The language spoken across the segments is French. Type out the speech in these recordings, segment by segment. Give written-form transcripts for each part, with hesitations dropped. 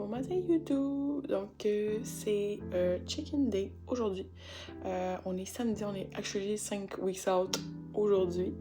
bon matin YouTube! Donc c'est Chicken Day aujourd'hui. On est samedi, on est actually 5 weeks out aujourd'hui.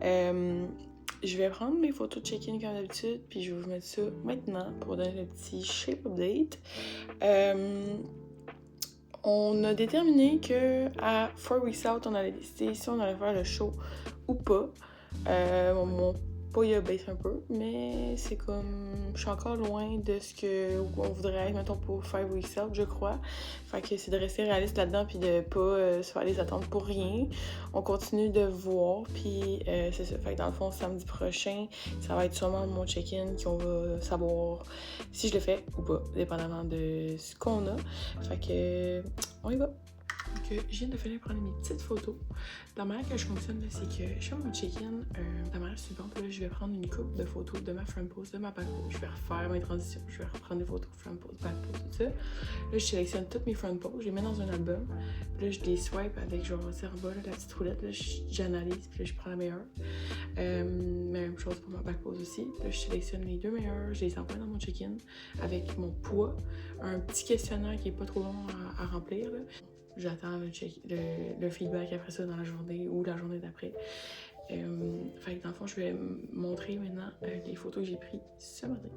Je vais prendre mes photos de check-in comme d'habitude, puis je vais vous mettre ça maintenant pour donner le petit shape update. On a déterminé que à 4 weeks out, on allait décider si on allait faire le show ou pas. Mon poids baisse un peu, mais c'est comme... Je suis encore loin de ce qu'on voudrait être, mettons, pour 5 weeks out, je crois. Fait que c'est de rester réaliste là-dedans, puis de pas se faire des attentes pour rien. On continue de voir, puis c'est ça. Fait que dans le fond, samedi prochain, ça va être sûrement mon check-in qu'on va savoir si je le fais ou pas, dépendamment de ce qu'on a. Fait que on y va. Donc, je viens de finir prendre mes petites photos. La manière que je fonctionne, c'est que je fais mon check-in de manière suivante. Là, je vais prendre une coupe de photos de ma front pose, de ma back pose. Je vais refaire mes transitions. Je vais reprendre des photos front pose, back pose, tout ça. Là, je sélectionne toutes mes front poses. Je les mets dans un album. Puis là, je les swipe avec genre en bas, là, la petite roulette. Là, j'analyse. Puis là, je prends la meilleure. Même chose pour ma back pose aussi. Là, je sélectionne les deux meilleures. Je les envoie dans mon check-in avec mon poids. Un petit questionnaire qui est pas trop long à remplir. Là. J'attends le feedback après ça dans la journée ou la journée d'après. Fait que dans le fond, je vais montrer maintenant les photos que j'ai prises ce matin.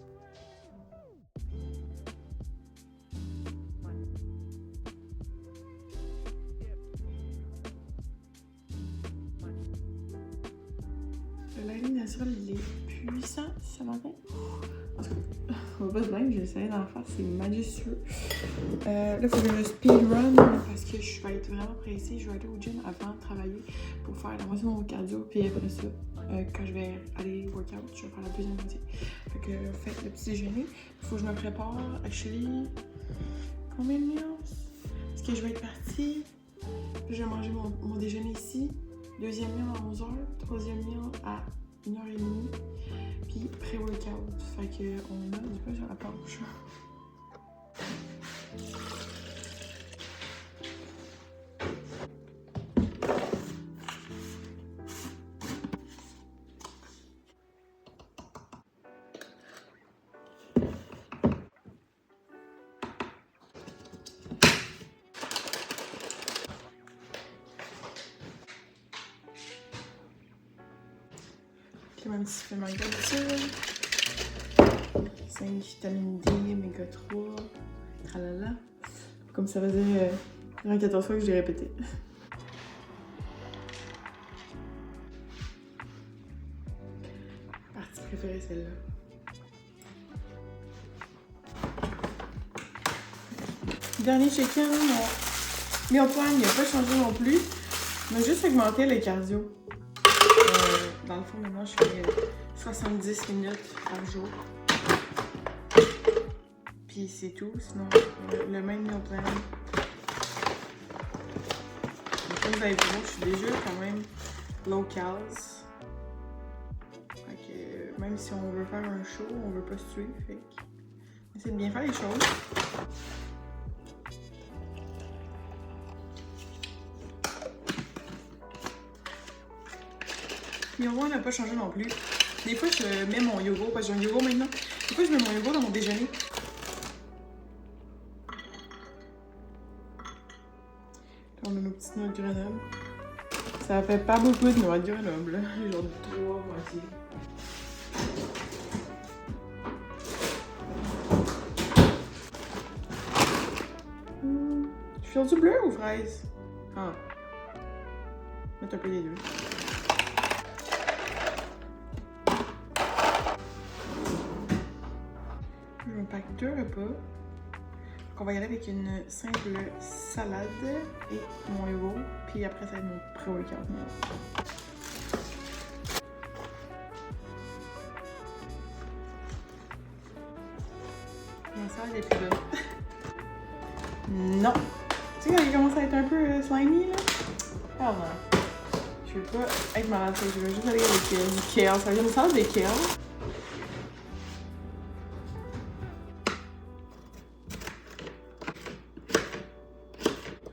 Le lighting naturel, il est puissant ce matin. On va pas se plaindre, j'essaie d'en faire, c'est majestueux. Là, il faut que je speedrun parce que je vais être vraiment pressée. Je vais aller au gym avant de travailler pour faire la moitié de mon cardio. Puis après ça, quand je vais aller workout, je vais faire la deuxième moitié. Fait que faites le petit déjeuner. Il faut que je me prépare. Actually, combien de meals? Parce que je vais être partie. Puis je vais manger mon déjeuner ici. Deuxième meal à 11h. Troisième meal à 1h30. Puis pré-workout. Fait qu'on a du pain sur la planche. Puis un petit supplément d'habitude. 5 vitamine D, oméga 3, tralala. Comme ça faisait 14 fois que je l'ai répété. Partie préférée, celle-là. Dernier check-in, mon plan il n'a pas changé non plus. On a juste augmenté le cardio. Dans le fond, maintenant, je fais 70 minutes par jour. Puis c'est tout, sinon le même meal plan. Comme vous avez vu, je suis déjà quand même low calories. Fait que même si on veut faire un show, on veut pas se tuer. Fait que on essaie de bien faire les choses. Le yogourt n'a pas changé non plus. Des fois, je mets mon yogourt, parce que j'ai un yogourt maintenant. Des fois, je mets mon yogourt dans mon déjeuner. Là, on a nos petites noix de Grenoble. Ça fait pas beaucoup de noix de Grenoble, là. J'ai genre 3 moitiés. Je suis du bleu ou fraise? Ah. Mettre un peu les deux. Je me pack 2 repas. Donc on va y aller avec une simple salade et mon yogourt. Puis après, ça va être mon pré-workout. Ma salade est plus bonne. Non! Tu sais quand il commence à être un peu slimy là? Ah non! Je veux pas être malade, je veux juste aller avec du kale. Ça veut dire une salade de kale.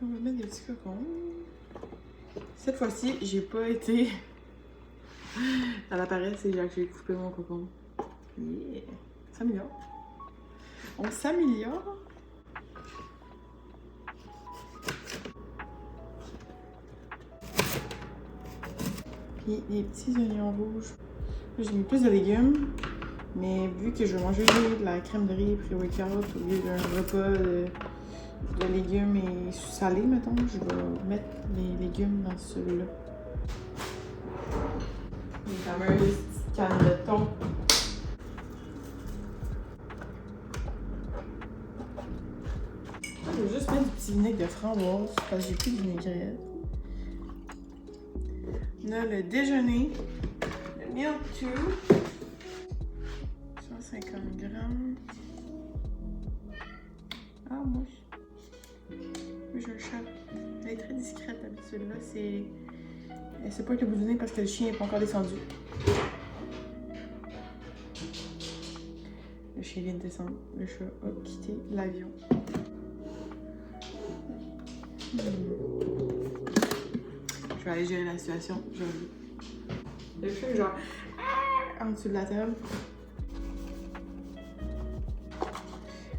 On va mettre des petits cocons. Cette fois-ci, j'ai pas été à la paresse et j'ai coupé mon cocon. Yeah! Ça m'améliore. On s'améliore. Puis des petits oignons rouges. J'ai mis plus de légumes, mais vu que je vais manger de la crème de riz pré-workout au lieu d'un repas de légumes et salés, mettons, je vais mettre les légumes dans celui-là. Les fameuses petites cannes de thon. Je vais juste mettre du petit vinaigre de framboise parce que j'ai plus de vinaigrette. On a le déjeuner, le meal 2, 150 grammes. Ah, moi, j'ai un chat. Elle est très discrète d'habitude. Là, c'est pas que vous venez parce que le chien n'est pas encore descendu. Le chien vient de descendre. Le chat a quitté l'avion. Je vais aller gérer la situation. Le chat est genre en dessous de la table.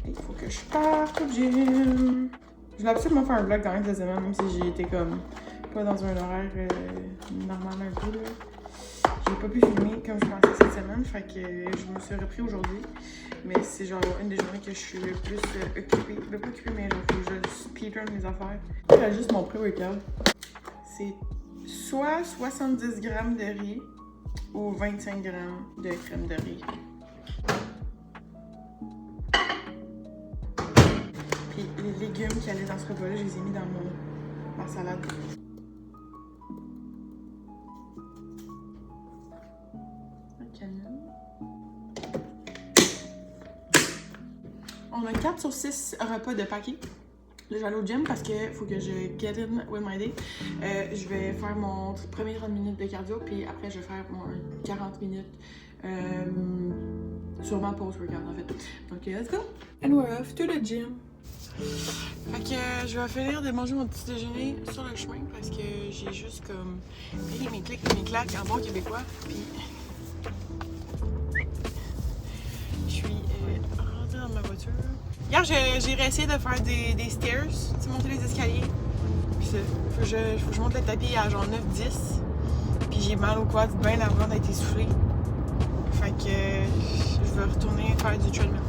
Il faut que je parte au gym. Je voulais absolument faire un vlog quand même cette semaine, même si j'ai été comme pas dans un horaire normal un peu. J'ai pas pu filmer comme je pensais cette semaine, fait que je me suis repris aujourd'hui. Mais c'est genre une des journées que je suis le plus occupée. Pas occupée, mais genre faut que je speedrun mes affaires. Il y a juste mon pré-workout. C'est soit 70 grammes de riz ou 25 grammes de crème de riz. Puis les légumes qui allaient dans ce repas-là, je les ai mis dans ma salade. On a 4 sur 6 repas de paquet. Là, je vais aller au gym parce qu'il faut que je get in with my day. Je vais faire mon premier 30 minutes de cardio, puis après, je vais faire mon 40 minutes. Sûrement post-workout, en fait. Donc, let's go! And we're off to the gym. Fait que je vais finir de manger mon petit déjeuner sur le chemin parce que j'ai juste comme pris mes clics et mes claques en bon québécois. Puis je suis rentrée dans ma voiture. Hier, j'ai réessayé de faire des stairs, tu sais, monter les escaliers. Puis faut que je monte le tapis à genre 9-10. Puis j'ai mal au quad bien avant d'être essoufflée. Fait que je vais retourner faire du treadmill.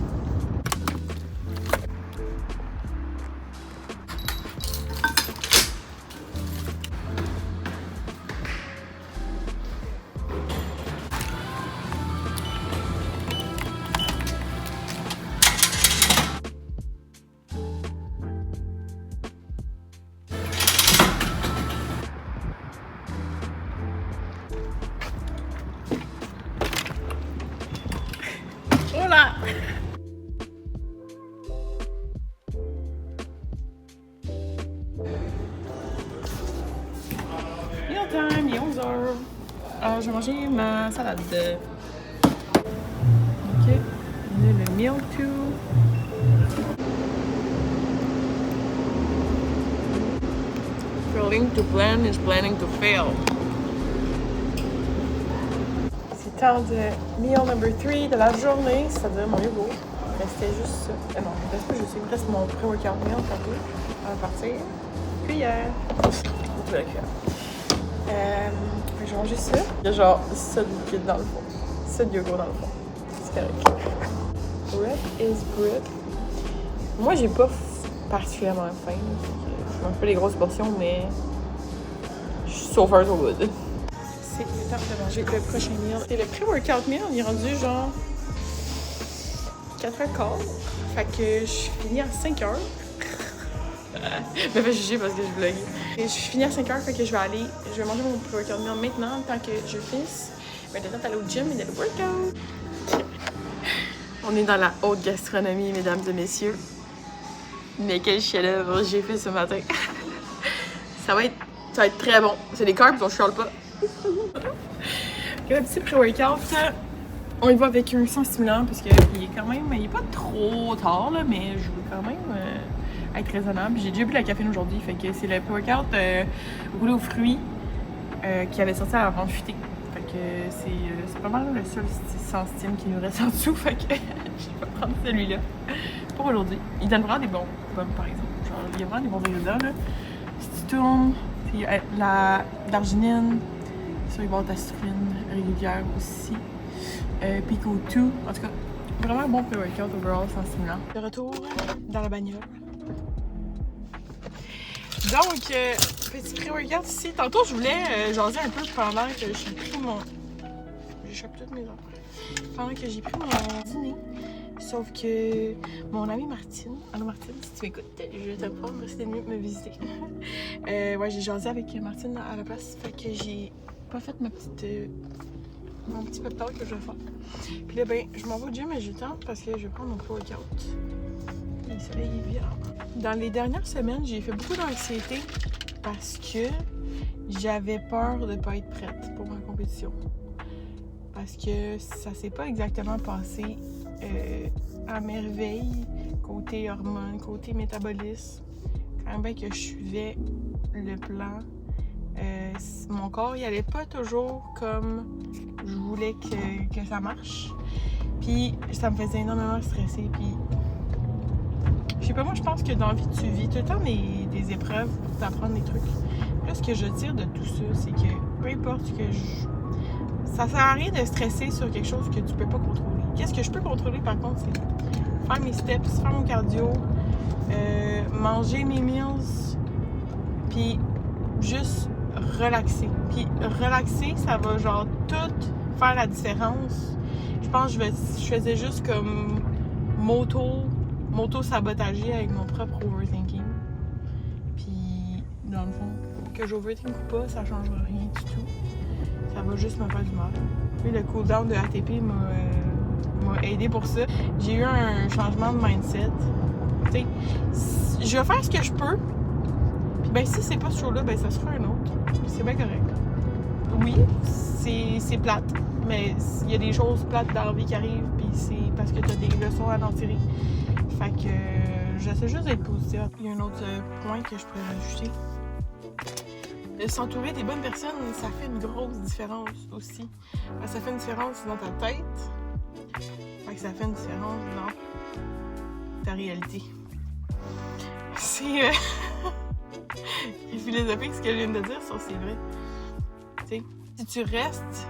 Voilà! Meal time, il est 11h. Alors, je vais manger ma salade. Ok, on a le meal 2. Failing to plan is planning to fail. C'est temps de meal number 3 de la journée, c'est-à-dire mon yogourt. Il restait juste ça. Non, il reste pas juste ça. Il reste mon pré-workout meal tantôt. On va partir. Cuillère. Je vais la cuillère. Je vais manger ça. Il y a genre ça de liquide dans le fond. Ça de yogourt dans le fond. C'est correct. Bread is bread. Moi, j'ai pas particulièrement faim. Je mange pas les grosses portions, mais so far so good. C'est le temps de manger le prochain meal. Et le pré-workout meal, on est rendu genre 4h15. Fait que je finis à 5h. Me fait juger parce que je blague. Et je finis à 5h, fait que je vais manger mon pré-workout meal maintenant, tant que je finisse. Mais le temps d'aller au gym et d'aller au workout. On est dans la haute gastronomie, mesdames et messieurs. Mais quel chef-d'œuvre j'ai fait ce matin. ça va être très bon. C'est des carbs, on chiale pas. Le petit pré-workout, on y va avec un sang stimulant parce qu'il est quand même, il est pas trop tard là, mais je veux quand même être raisonnable. J'ai déjà bu de la caféine aujourd'hui, fait que c'est le pré-workout roulé aux fruits qui avait sorti à la vente futée. Fait que c'est pas mal le seul sans stime qui nous reste en dessous, fait que je vais prendre celui-là. pour aujourd'hui. Ils donnent vraiment des bons pommes, par exemple. Genre, il y a vraiment des bons ingrédients, là. Si tu tournes, il y a l'arginine, sur les bords de ta citrine régulière aussi. Pico 2, en tout cas, vraiment un bon pré-workout overall, sans stimulant. De retour dans la bagnole. Donc, petit pré-workout ici. Tantôt, je voulais jaser un peu pendant que j'ai pris mon... J'échappe toutes mes affaires. Pendant que j'ai pris mon dîner. Sauf que mon amie Martine, allô Martine, si tu m'écoutes, je te prends, merci d'être venue me visiter. Ouais, j'ai jasé avec Martine à la place, fait que j'ai pas fait mon petit pep talk que je vais faire. Puis là, ben, je m'en vais au gym, mais j'ai le temps parce que je vais prendre mon pre-workout. Le soleil est violent. Dans les dernières semaines, j'ai fait beaucoup d'anxiété parce que j'avais peur de pas être prête pour ma compétition. Parce que ça s'est pas exactement passé à merveille, côté hormones, côté métabolisme. Quand même que je suivais le plan, mon corps il allait pas toujours comme je voulais que ça marche. Puis ça me faisait énormément stresser. Puis je sais pas, moi je pense que dans la vie tu vis tout le temps des épreuves pour t'apprendre des trucs. Là, ce que je tire de tout ça, c'est que peu importe ça sert à rien de stresser sur quelque chose que tu peux pas contrôler. Qu'est-ce que je peux contrôler par contre, c'est faire mes steps, faire mon cardio, manger mes meals, puis juste relaxer. Puis relaxer, ça va genre tout faire la différence. Je pense que je faisais juste comme m'auto-sabotager avec mon propre overthinking. Puis dans le fond, que j'overthink ou pas, ça change rien du tout. Ça va juste me faire du mal. Puis le cooldown de ATP m'a aidé pour ça. J'ai eu un changement de mindset. Tu sais, je vais faire ce que je peux. Puis ben si c'est pas ce show-là, ben ça sera un autre. C'est bien correct. Oui, c'est plate. Mais il y a des choses plates dans la vie qui arrivent. Puis c'est parce que tu as des leçons à en tirer. Fait que j'essaie juste d'être positive. Il y a un autre point que je pourrais rajouter. De s'entourer des bonnes personnes, ça fait une grosse différence aussi. Ça fait une différence dans ta tête. Fait que ça fait une différence dans ta réalité. C'est philosophique ce que je viens de dire, ça c'est vrai. T'sais, si tu restes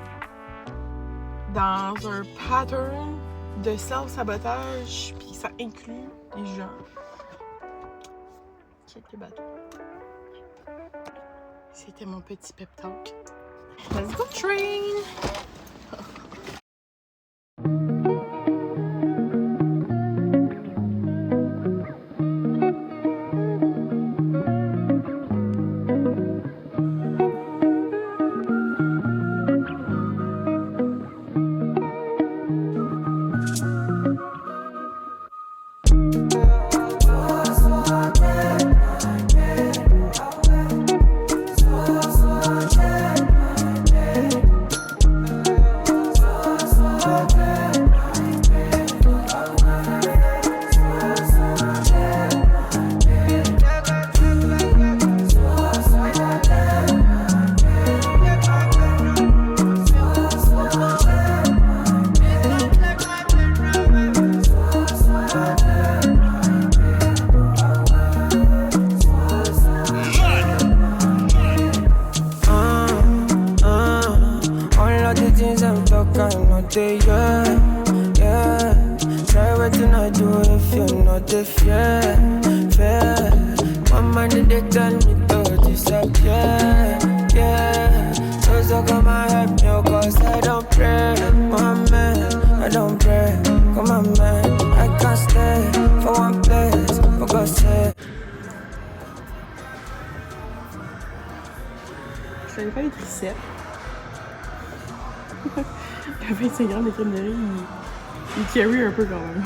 dans un pattern de self-sabotage, puis ça inclut les gens qui quittent le bateau. C'était mon petit pep talk. Let's go train! Je savais pas les triceps. À 25 grammes de crème de riz, il carry un peu quand même.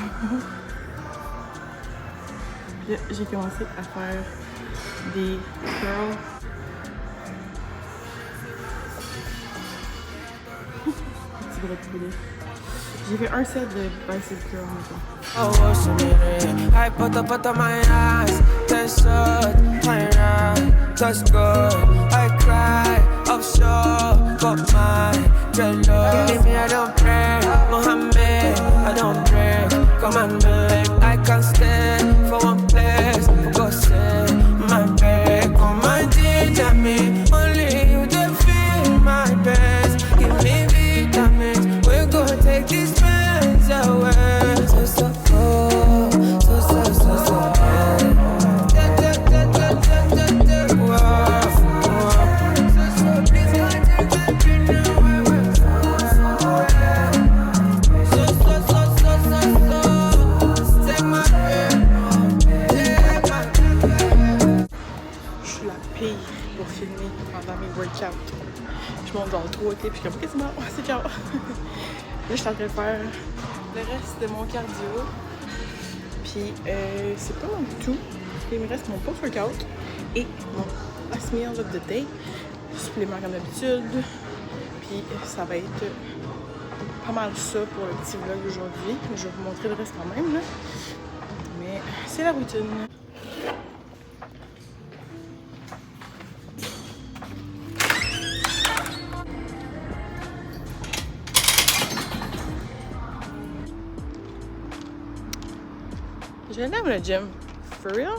Puis là, j'ai commencé à faire des curls. Petit bras de poulet. J'ai fait un set de bicep curl maintenant. I put up my eyes, that's good. I cry, offshore, got my dreadlocks. Give me, I don't pray, Mohammed, I don't pray. Come on, man, I can't stay je monte dans le trou, ok, puis je suis comme, ok, c'est bon, c'est ciao. Là, je suis en train de faire le reste de mon cardio. Puis, c'est pas mal du tout. Il me reste mon post-workout et mon last meal of the day. Supplément comme d'habitude. Puis, ça va être pas mal ça pour le petit vlog d'aujourd'hui. Je vais vous montrer le reste quand même, là. Mais c'est la routine. Je l'aime le gym. For real?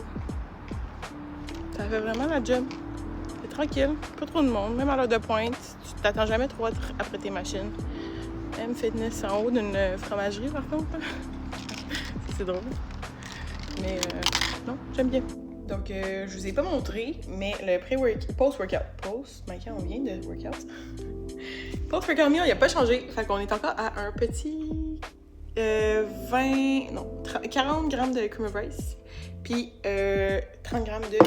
Ça fait vraiment la job. C'est tranquille, pas trop de monde, même à l'heure de pointe. Tu t'attends jamais trop après tes machines. M Fitness en haut d'une fromagerie par contre. C'est drôle. Mais non, j'aime bien. Donc je vous ai pas montré, mais le post-workout. Maintenant on vient de workout. Post-workout meal, il a pas changé. Fait qu'on est encore à un petit 40 grammes de cream of rice. Puis 30 grammes de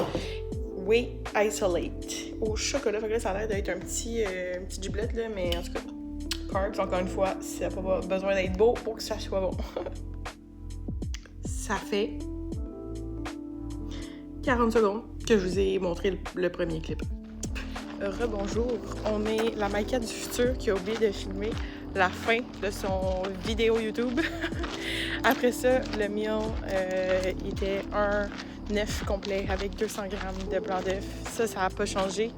whey isolate au chocolat. Fait que là, ça a l'air d'être un petit giblette, là, mais en tout cas, carbs, encore une fois, ça n'a pas besoin d'être beau pour que ça soit bon. Ça fait 40 secondes que je vous ai montré le premier clip. Rebonjour, on est la Maïka du futur qui a oublié de filmer la fin de son vidéo YouTube. Après ça, le meal était un 9 complet avec 200 grammes de blanc d'œuf. Ça n'a pas changé.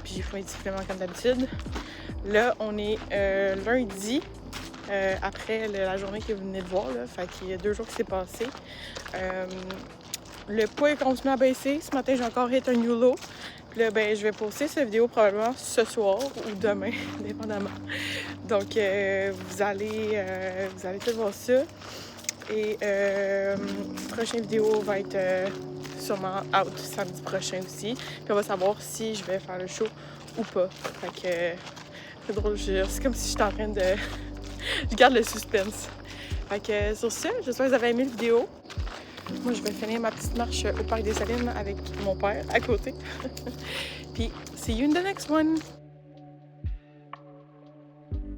Puis j'ai pris des suppléments comme d'habitude. Là, on est lundi, après la journée que vous venez de voir. Là, fait qu'il y a 2 jours qui s'est passé. Le poids continue à baisser. Ce matin, j'ai encore hit un new low. Puis là, ben, je vais poster cette vidéo probablement ce soir ou demain, dépendamment. Donc, vous allez tout voir ça. Et prochaine vidéo va être sûrement out samedi prochain aussi. Puis on va savoir si je vais faire le show ou pas. Fait que c'est drôle, c'est comme si j'étais en train de... je garde le suspense. Fait que sur ce, j'espère que vous avez aimé la vidéo. Moi, je vais finir ma petite marche au Parc des Salines avec mon père à côté. Puis, see you in the next one!